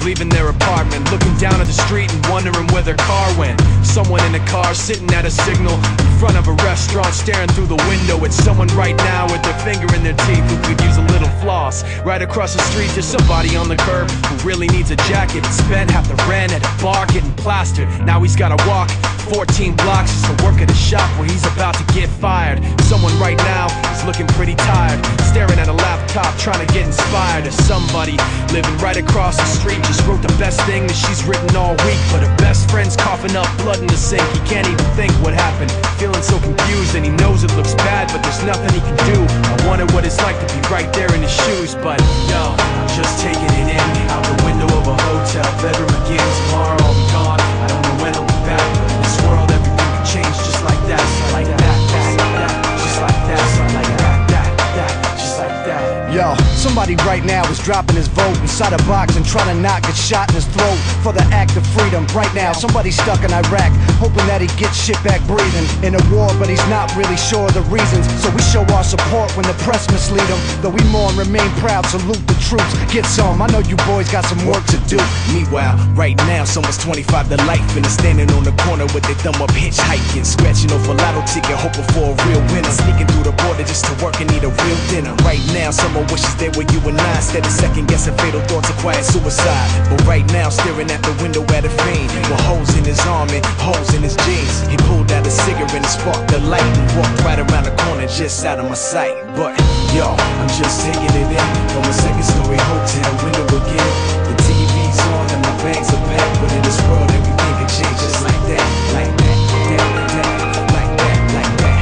leaving their apartment, looking down at the street and wondering where their car went. Someone in a car sitting at a signal in front of a restaurant, staring through the window at someone right now with their finger in their teeth who could use a little floss. Right across the street there's somebody on the curb who really needs a jacket. He spent half the rent at a bar getting plastered. Now he's gotta walk 14 blocks just to work at a shop where he's about to get fired. Someone right now is looking pretty tired, staring at a laptop trying to get inspired. As somebody living right across the street just wrote the best thing that she's written all week, but her best friend's coughing up blood in the sink. He can't even think what happened, feeling so confused, and he knows it looks bad, but there's nothing he can do. I wonder what it's like to be right there in his shoes, but yo, I'm just taking it in, out the window of a hotel bedroom again. Tomorrow I'll be gone, I don't know when I'll be back, but in this world everything can change just like that, like that, just like that, like that, just like that. Yo, somebody right now is dropping his vote inside a box and trying to not get shot in his throat for the act of freedom. Right now, somebody's stuck in Iraq, hoping that he gets shit back breathing. In a war, but he's not really sure of the reasons. So we show our support when the press mislead him. Though we mourn, remain proud, salute the troops. Get some, I know you boys got some work to do. Meanwhile, right now, someone's 25 to life and is standing on the corner with their thumb up hitchhiking, scratching off a lotto ticket, hoping for a real winner. Sneaking through the border just to work and eat a real dinner. Right now, someone wishes they were you and I, instead of second guessing fatal thoughts of quiet suicide. But right now, staring at the window at a fiend with holes in his arm and holes in his jeans. He pulled out a cigarette and sparked the light and walked right around the corner just out of my sight. But yo, I'm just taking it in from a second-story hotel window again. The TV's on and my bags are packed, but in this world everything can change just like that, like that, like that, like that, like that,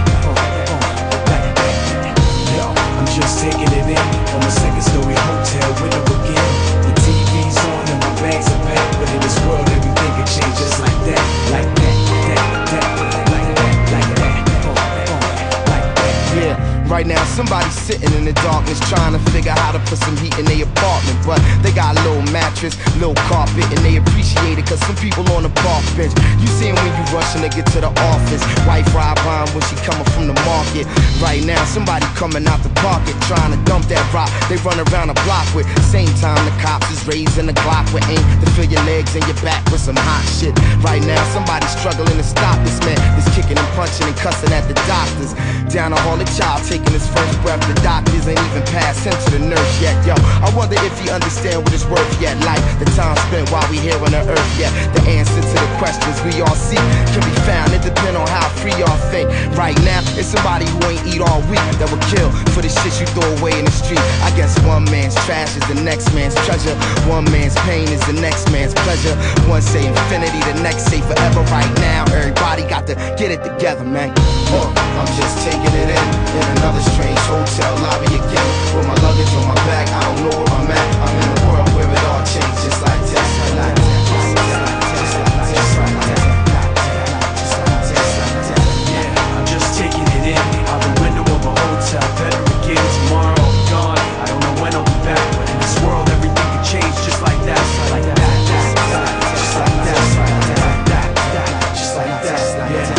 like that. Yo, I'm just taking it in from a second-story hotel window again. The TV's on and my bags are packed, but in this world everything can change just like that, like that, like that, like that, like that, like that. Yeah. Right now, somebody's sitting in the darkness trying to figure how to put some heat in their apartment. But they got a little mattress, little carpet, and they appreciate it cause some people on the park bench. You see them when you rushing to get to the office. Wife ride by when she coming from the market. Right now, somebody coming out the pocket trying to dump that rock they run around the block with. Same time, the cops is raising the Glock with aim to fill your legs and your back with some hot shit. Right now, somebody's struggling to stop this man that's kicking and punching and cussing at the doctors. Down the hall, the child taking his first breath, the doctors ain't even passed him to the nurse yet. Yo, I wonder if he understand what it's worth yet. Like the time spent while we here on the earth yet. The answer to the questions we all seek can be found. It depends on how free y'all think. Right now, it's somebody who ain't eat all week that will kill for the shit you throw away in the street. I guess one man's trash is the next man's treasure. One man's pain is the next man's pleasure. One say infinity, the next say forever. Right now, everybody got to get it together, man. I'm just taking it in another strange hotel lobby again. With my luggage on my back, I don't know where I'm at. I'm in a world where it all changes just like this, like that, just like that, just like that, just like that, just like that. Yeah, I'm just taking it in, out the window of a hotel bedroom again. Tomorrow I'll be gone, I don't know when I'll be back, but in this world everything can change just like that, like that, just like that, just like that, just like that, just like that, yeah.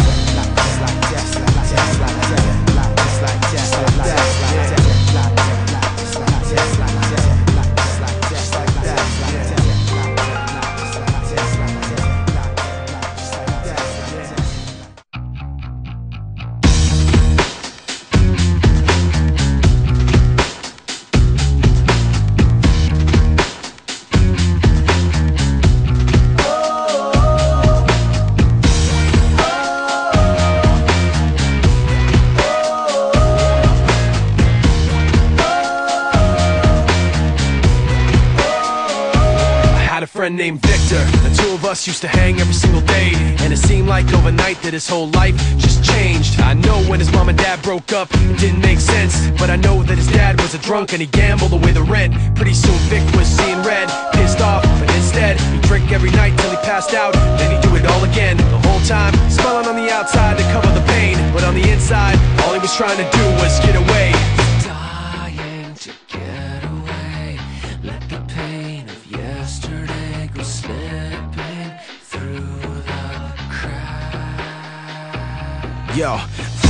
Friend named Victor, the two of us used to hang every single day, and it seemed like overnight that his whole life just changed. I know when his mom and dad broke up, it didn't make sense, but I know that his dad was a drunk and he gambled away the rent. Pretty soon Vic was seeing red, pissed off, but instead he'd drink every night till he passed out, then he'd do it all again. The whole time, smiling on the outside to cover the pain, but on the inside, all he was trying to do was get away. Dying to get away, let the pain of yesterday go slipping through the cracks. Yo,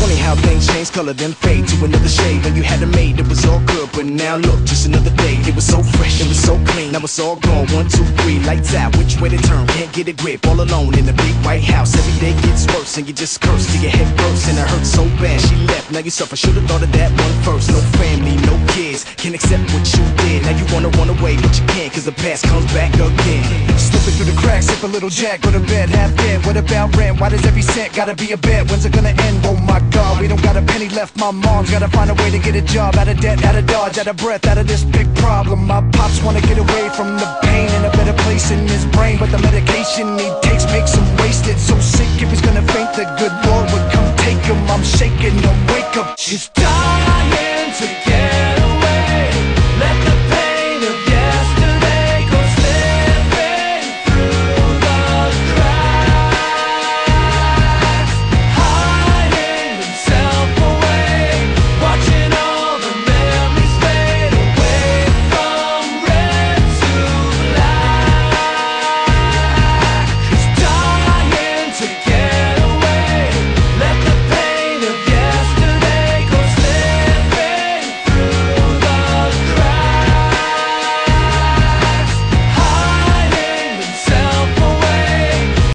Funny how things change color then fade to another shade. When you had it made, it was all good, but now look, just another day. It was so fresh, it was so clean, now it's all gone. 1, 2, 3, lights out, which way to turn? Can't get a grip, all alone in the big white house. Every day gets worse, and you just curse till your head bursts. And it hurts so bad, she left, now you suffer. Should've thought of that one first. No family, no kids, can't accept what you did. Now you wanna run away, but you can't, cause the past comes back again. Slipping through the cracks, sip a little jack, go to bed, half dead. What about rent? Why does every cent gotta be a bet? When's it gonna end? Oh my God, we don't got a penny left. My mom's gotta find a way to get a job. Out of debt, out of dodge, out of breath, out of this big problem. My pops wanna get away from the pain, in a better place in his brain, but the medication he takes makes him wasted. So sick, if he's gonna faint, the good Lord would come take him. I'm shaking him, wake up, she's dying.